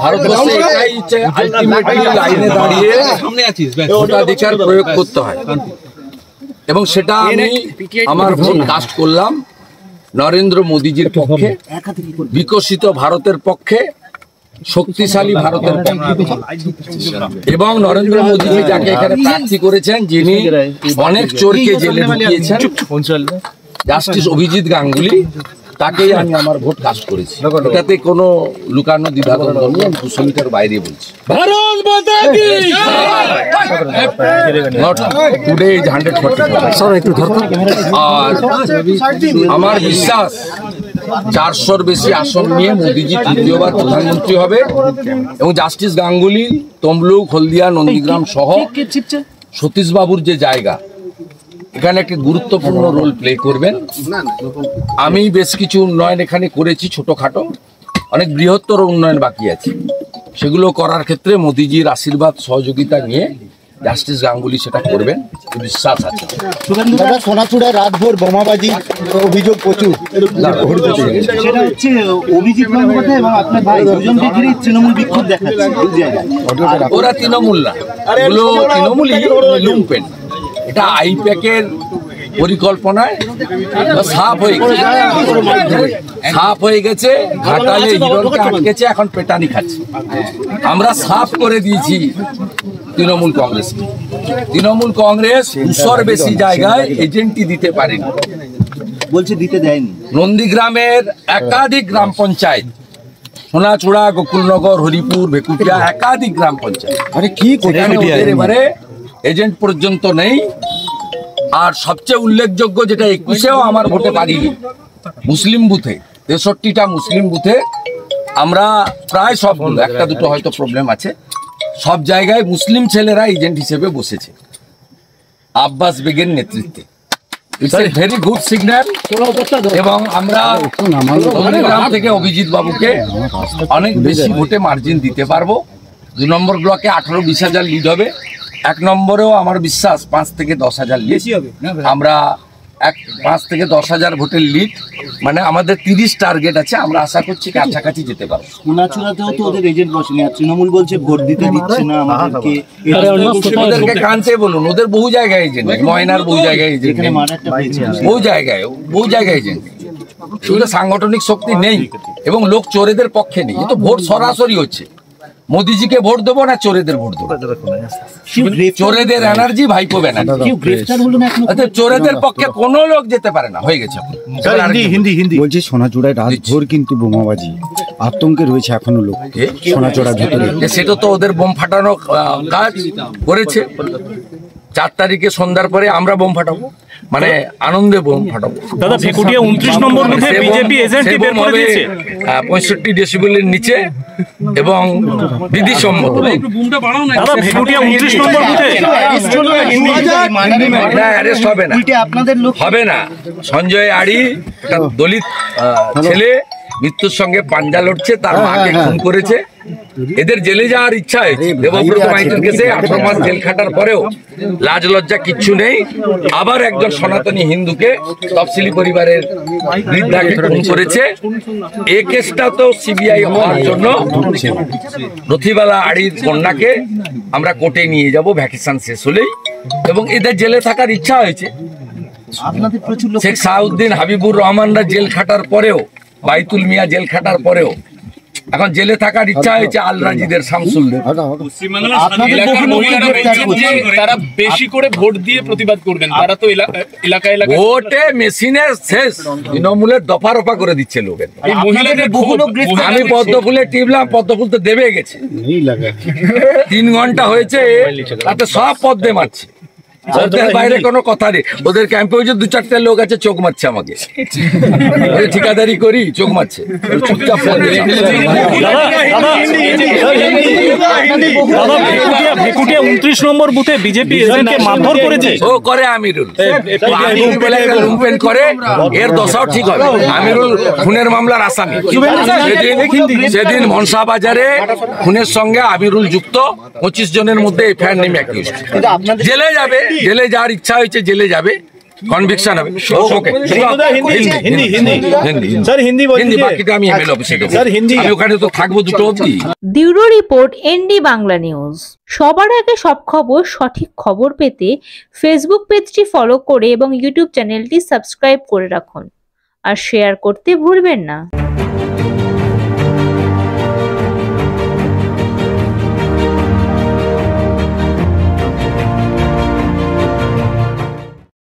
ভারতবর্ষে এটাই আলটিমেটলি লাইনে দাঁড়িয়ে ভোটাধিকার প্রয়োগ করতে হয়, এবং সেটা আমি আমার ভোট কাস্ট করলাম নরেন্দ্র মোদীজির পক্ষে, বিকশিত ভারতের পক্ষে, শক্তিশালী ভারতের পক্ষে। এবং নরেন্দ্র মোদীজি যাকে এখানে প্রার্থী করেছেন, যিনি অনেক চোরকে জেলে ঢুকিয়েছেন, জাস্টিস অভিজিৎ গাঙ্গুলি, তাকেই আমি আমার ভোট কাস্ট করেছি। এটাতে কোনো লুকানো দ্বিধাদ্বন্দ্ব নেই, আমি 200 মিটার বাইরে বলছি। ভারত মাতা কি নট টুডে ইজ 140। আর আমার বিশ্বাস 400-র বেশি আসন নিয়ে মোদীজি তৃতীয়বার প্রধানমন্ত্রী হবে, এবং জাস্টিস গাঙ্গুলি তমলুক, হলদিয়া, নন্দীগ্রাম সহ সতীশ বাবুর যে জায়গা, এখানে একটি গুরুত্বপূর্ণ রোল প্লে করবেন। আমি বেশ কিছু উন্নয়ন এখানে করেছি, ছোটখাটো, অনেক বৃহত্তর উন্নয়ন বাকি আছে। সেগুলো করার ক্ষেত্রে মোদীজির আশীর্বাদ সহযোগিতা নিয়ে জাস্টিস গাঙ্গুলি সেটা করবেন, বিশ্বাস আছে। সোনাচূড়ায় রাতভর বোমাবাজি অভিযোগ প্রচুর, সেটা হচ্ছে অভিজিৎ গঙ্গোপাধ্যায় এবং আপনার ভাই দুজনকে ঘিরে তৃণমূল বিক্ষোভ দেখাচ্ছে। ওরা তৃণমূল না, এগুলো তৃণমূলই লুম্পেন। এটা আইপ্যাকের পরিকল্পনায় সাফ হয়ে গেছে, ঘাটালে হিরণকে আটকেছে, এখন পেটানি খাচ্ছে। আমরা সাফ করে দিয়েছি তৃণমূল কংগ্রেস। তৃণমূল কংগ্রেস 200-র বেশি জায়গায় এজেন্টই দিতে পারেনি, বলছে দিতে দেয়নি। নন্দীগ্রামের একাধিক গ্রাম পঞ্চায়েত, সোনাচূড়া, গোকুলনগর, হরিপুর, ভেকুটিয়া, একাধিক গ্রাম পঞ্চায়েত, এবারে এজেন্ট পর্যন্ত নেই। আর সবচেয়ে উল্লেখযোগ্য যেটা 21-এও আমার ভোটে পারিনি, মুসলিম বুথে 63টা মুসলিম বুথে আমরা প্রায় সবগুলো, একটা দুটো হয়তো প্রবলেম আছে, সব জায়গায় মুসলিম ছেলেরা এজেন্ট হিসেবে বসেছে আব্বাস বেগের নেতৃত্বে। It's a very good signal. এবং আমরা নন্দীগ্রাম থেকে অভিজিৎ বাবুকে অনেক বেশি ভোটে মার্জিন দিতে পারবো। 2 নম্বর ব্লকে 18-20 হাজার লিড হবে। 1 নম্বরেও আমার বিশ্বাস 5 থেকে 10 হাজার লিড হবে। আমরা 5 থেকে 10 হাজার ভোটের লিড, মানে আমাদের 30 টার্গেট আছে, আমরা আশা করছি কাছাকাছি যেতে পারবো। সোনাচূড়াতেও তো ওদের এজেন্ট বসেনি, আর তৃণমূল বলছে ভোট দিতে দিচ্ছে না আমাদেরকে। ওদেরকে কানতে বলুন, ওদের বহু জায়গায় এজেন্ট, ময়নার বহু জায়গায় এজেন্ট, বহু জায়গায় এজেন্ট। শুধু সাংগঠনিক শক্তি নেই, এবং লোক চোরেদের পক্ষে নেই। তো ভোট সরাসরি হচ্ছে, মোদিজিকে ভোট দেবো না চোরেদের ভোট দেবো? চোরেদের এনার্জি ভাইপো ব্যানার্জি, চোরেদের পক্ষে কোনো লোক যেতে পারে না, হয়ে গেছে। বলছি সোনাচূড়ায় রাতভর কিন্তু বোমাবাজি, আতঙ্কে রয়েছে এখনো লোক সোনাচূড়ার ভিতরে। সেটা তো ওদের বোম ফাটানো কাজ করেছে। 4 তারিখে সন্ধ্যার পরে আমরা বোম ফাটাবো, মানে আনন্দে বোম ফাটাবো। দাদা, ভেকুটিয়া 29 নম্বর বুথে বিজেপি এজেন্টই বের করে দিয়েছে 65 ডেসিবেলের নিচে এবং বিধিসম্মত। দাদা, ভেকুটিয়া 29 নম্বর বুথে অ্যারেস্ট হবে না, হবে না। সঞ্জয় আড়ি একটা দলিত ছেলে, মৃত্যুর সঙ্গে পাঞ্জা লড়ছে, তার মাকে খুন করেছে। এদের জেলে যাওয়ার ইচ্ছা হয়েছে। দেবব্রত মাইতির কেসে 18 মাস জেল খাটার পরেও লাজ লজ্জা কিচ্ছু নেই। আবার একজন সনাতনী হিন্দুকে, তফসিলি পরিবারের বৃদ্ধাকে খুন করেছে। এই কেসটা তো সিবিআই হওয়ার জন্য রথিবালা আড়ির কন্যাকে আমরা কোর্টে নিয়ে যাব ভ্যাকেশন শেষ হলেই, এবং এদের জেলে থাকার ইচ্ছা হয়েছে। শেখ সাউদ্দিন, হাবিবুর রহমানরা জেল খাটার পরেও, বাইতুল মিয়া জেল খাটার পরেও এখন জেলে থাকার ইচ্ছা হয়েছে আল রাজিদের, শামসুলদের। তারা বেশি করে ভোট দিয়ে প্রতিবাদ করবেন, তারা তো এলাকায় ভোটে মেশিনের শেষ, তৃণমূলের দফা রফা করে দিচ্ছে লোকের। আমি পদ্মফুলে টিপলাম, পদ্মফুল তো দেবে গেছে, 3 ঘন্টা হয়েছে, তাতে সব পদ্মে মারছে। ওদের বাইরে কোনো কথা নেই। ওদের ক্যাম্পে হয়েছে 2-4টে লোক আছে, চোখ মারছে আমাকে, ঠিকাদারি করি, চোখ মারছে। চুপচাপ ভেকুটিয়া 29 নম্বর বুথে বিজেপি এজেন্টকে মারধর করেছে। ও করে আমিরুল, লুম্পেন করে, এর দশাও ঠিক হবে। আমিরুল খুনের মামলার আসামি। সেদিন মনসা বাজারে খুনের সঙ্গে আমিরুল যুক্ত, 25 জনের মধ্যে এফআইআর নেমে অ্যাকিউজড। জেলে যাবে, জেলে যাওয়ার ইচ্ছা হয়েছে, জেলে যাবে। কনভিকশন হবে ওকে হিন্দি স্যার হিন্দি হিন্দি বাকিটা আমি এমএলএ অফিসে দেবো স্যার, হিন্দি। আমি ওখানে তো থাকবো দুটো অবধি। Bureau report ND Bangla news. সবার আগে সব খবর, সঠিক খবর পেতে ফেসবুক পেজটি ফলো করে এবং ইউটিউব চ্যানেলটি সাবস্ক্রাইব করে রাখুন আর শেয়ার করতে ভুলবেন না।